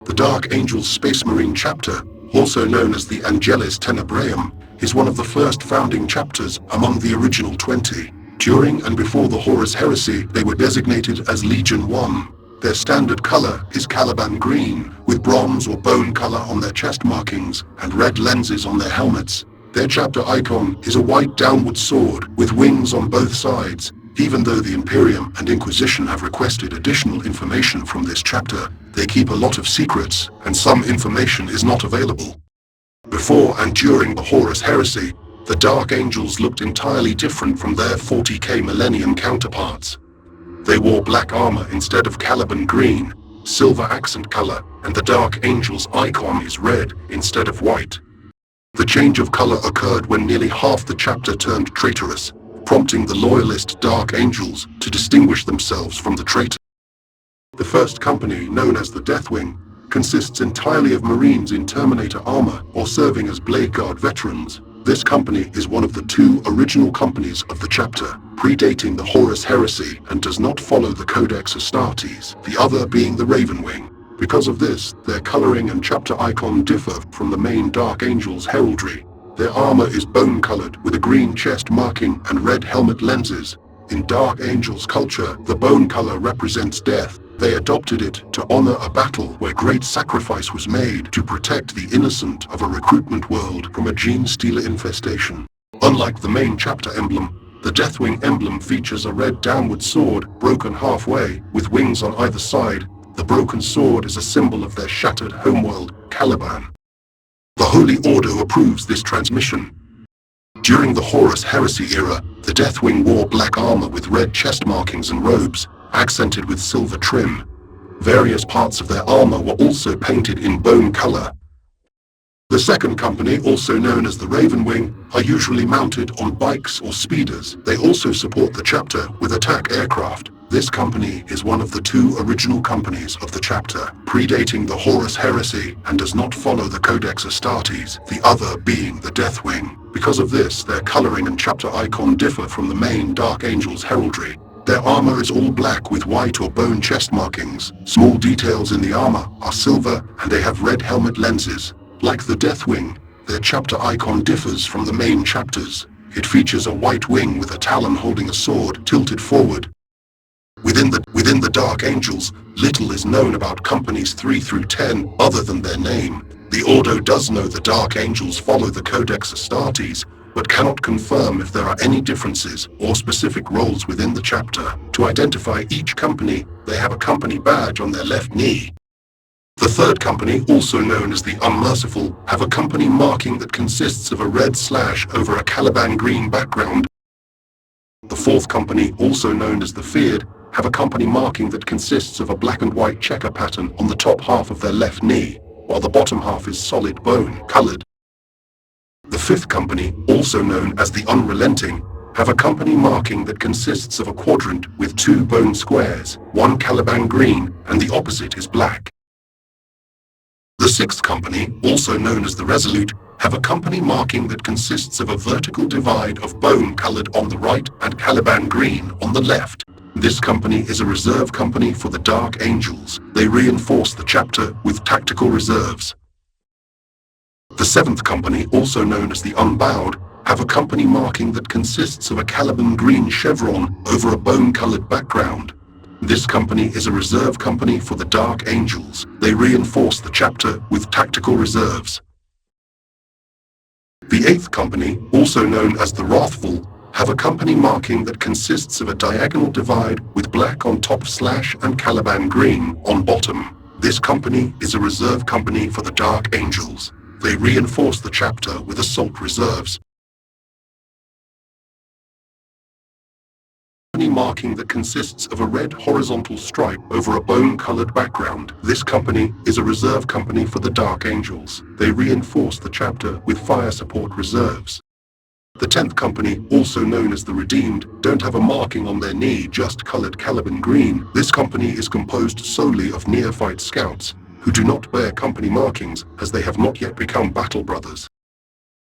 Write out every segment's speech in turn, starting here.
The Dark Angels Space Marine chapter, also known as the Angelis Tenebraeum, is one of the first founding chapters among the original 20. During and before the Horus Heresy, they were designated as Legion 1. Their standard color is Caliban green, with bronze or bone color on their chest markings and red lenses on their helmets. Their chapter icon is a white downward sword with wings on both sides. Even though the Imperium and Inquisition have requested additional information from this chapter, they keep a lot of secrets, and some information is not available. Before and during the Horus Heresy, the Dark Angels looked entirely different from their 40k Millennium counterparts. They wore black armor instead of Caliban green, silver accent color, and the Dark Angels icon is red instead of white. The change of color occurred when nearly half the chapter turned traitorous, prompting the loyalist Dark Angels to distinguish themselves from the traitors. The first company, known as the Deathwing, consists entirely of Marines in Terminator armor or serving as Blade Guard veterans. This company is one of the two original companies of the chapter, predating the Horus Heresy and does not follow the Codex Astartes, the other being the Ravenwing. Because of this, their coloring and chapter icon differ from the main Dark Angels heraldry. Their armor is bone-colored with a green chest marking and red helmet lenses. In Dark Angels culture, the bone color represents death. They adopted it to honor a battle where great sacrifice was made to protect the innocent of a recruitment world from a gene stealer infestation. Unlike the main chapter emblem, the Deathwing emblem features a red downward sword broken halfway with wings on either side. The broken sword is a symbol of their shattered homeworld, Caliban. The Holy Ordo approves this transmission. During the Horus Heresy era, the Deathwing wore black armor with red chest markings and robes, accented with silver trim. Various parts of their armor were also painted in bone color. The second company, also known as the Ravenwing, are usually mounted on bikes or speeders. They also support the chapter with attack aircraft. This company is one of the two original companies of the chapter, predating the Horus Heresy and does not follow the Codex Astartes, the other being the Deathwing. Because of this, their coloring and chapter icon differ from the main Dark Angels heraldry. Their armor is all black with white or bone chest markings. Small details in the armor are silver and they have red helmet lenses. Like the Deathwing, their chapter icon differs from the main chapters. It features a white wing with a talon holding a sword tilted forward. Within the Dark Angels, little is known about companies 3 through 10 other than their name. The Ordo does know the Dark Angels follow the Codex Astartes, but cannot confirm if there are any differences or specific roles within the chapter. To identify each company, they have a company badge on their left knee. The third company, also known as the Unmerciful, have a company marking that consists of a red slash over a Caliban green background. The fourth company, also known as the Feared, have a company marking that consists of a black and white checker pattern on the top half of their left knee, while the bottom half is solid bone colored. The fifth company, also known as the Unrelenting, have a company marking that consists of a quadrant with two bone squares, one Caliban green and the opposite is black. The sixth company, also known as the Resolute, have a company marking that consists of a vertical divide of bone colored on the right and Caliban green on the left. This company is a reserve company for the Dark Angels. They reinforce the chapter with tactical reserves. The seventh company, also known as the Unbowed, have a company marking that consists of a Caliban green chevron over a bone-colored background. This company is a reserve company for the Dark Angels. They reinforce the chapter with tactical reserves. The eighth company, also known as the Wrathful, have a company marking that consists of a diagonal divide with black on top slash and Caliban green on bottom. This company is a reserve company for the Dark Angels. They reinforce the chapter with assault reserves. Marking that consists of a red horizontal stripe over a bone-colored background. This company is a reserve company for the Dark Angels. They reinforce the chapter with fire support reserves. The 10th company, also known as the Redeemed, don't have a marking on their knee, just colored Caliban green. This company is composed solely of neophyte scouts, who do not bear company markings as they have not yet become battle brothers.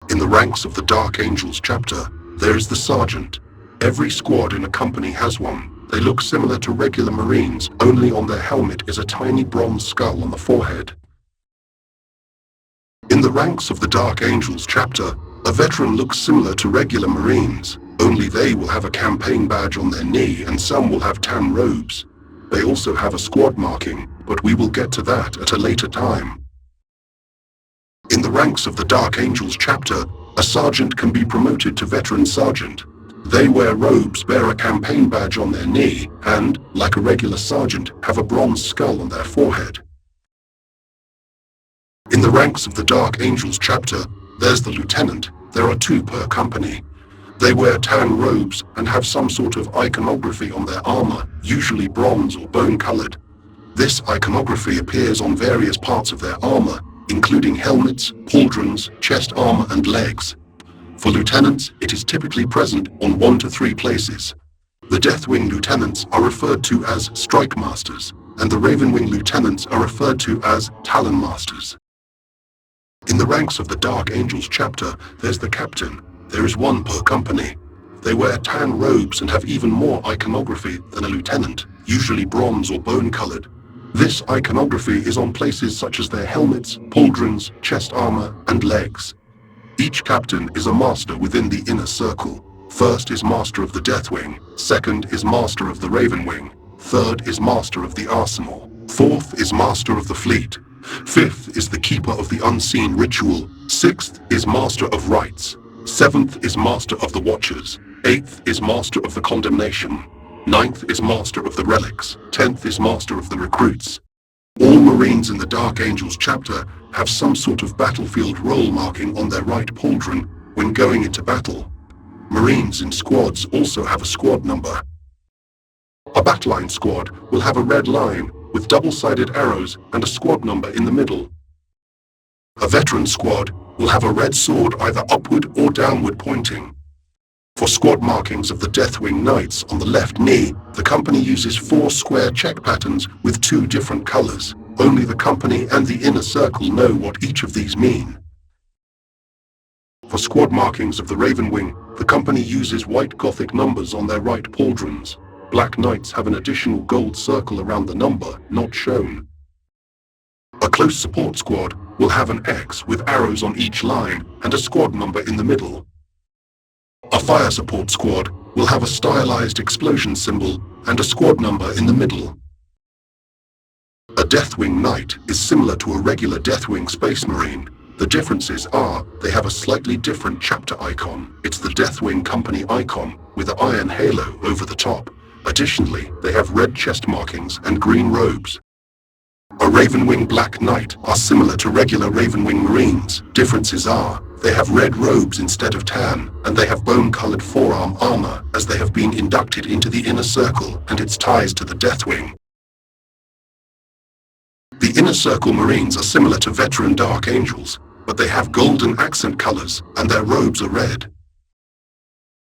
In the ranks of the Dark Angels chapter, there is the Sergeant. Every squad in a company has one. They look similar to regular Marines, only on their helmet is a tiny bronze skull on the forehead. In the ranks of the Dark Angels chapter, a veteran looks similar to regular Marines, only they will have a campaign badge on their knee and some will have tan robes. They also have a squad marking, but we will get to that at a later time. In the ranks of the Dark Angels chapter, a sergeant can be promoted to veteran sergeant. They wear robes, bear a campaign badge on their knee, and, like a regular sergeant, have a bronze skull on their forehead. In the ranks of the Dark Angels chapter, there's the lieutenant. There are 2 per company. They wear tan robes and have some sort of iconography on their armor, usually bronze or bone-colored. This iconography appears on various parts of their armor, including helmets, pauldrons, chest armor, and legs. For lieutenants, it is typically present on 1 to 3 places. The Deathwing lieutenants are referred to as Strike Masters, and the Ravenwing lieutenants are referred to as Talon Masters. In the ranks of the Dark Angels chapter, there's the captain. There is 1 per company. They wear tan robes and have even more iconography than a lieutenant, usually bronze or bone-colored. This iconography is on places such as their helmets, pauldrons, chest armor, and legs. Each captain is a master within the inner circle. First is master of the Deathwing, second is master of the Ravenwing, third is master of the arsenal, fourth is master of the fleet, fifth is the keeper of the unseen ritual, sixth is master of rites, seventh is master of the watchers, eighth is master of the condemnation, ninth is master of the relics, 10th is master of the recruits. All Marines in the Dark Angels chapter have some sort of battlefield role marking on their right pauldron when going into battle. Marines in squads also have a squad number. A backline squad will have a red line with double-sided arrows and a squad number in the middle. A veteran squad will have a red sword either upward or downward pointing. For squad markings of the Deathwing Knights on the left knee, the company uses 4 square check patterns with 2 different colors. Only the company and the inner circle know what each of these mean. For squad markings of the Ravenwing, the company uses white Gothic numbers on their right pauldrons. Black Knights have an additional gold circle around the number, not shown. A close support squad will have an X with arrows on each line and a squad number in the middle. A fire support squad will have a stylized explosion symbol and a squad number in the middle. A Deathwing Knight is similar to a regular Deathwing Space Marine. The differences are they have a slightly different chapter icon. It's the Deathwing Company icon with an iron halo over the top. Additionally, they have red chest markings and green robes. A Ravenwing Black Knight are similar to regular Ravenwing Marines. Differences are they have red robes instead of tan, and they have bone-colored forearm armor as they have been inducted into the inner circle and its ties to the Deathwing. The inner circle Marines are similar to veteran Dark Angels, but they have golden accent colors and their robes are red.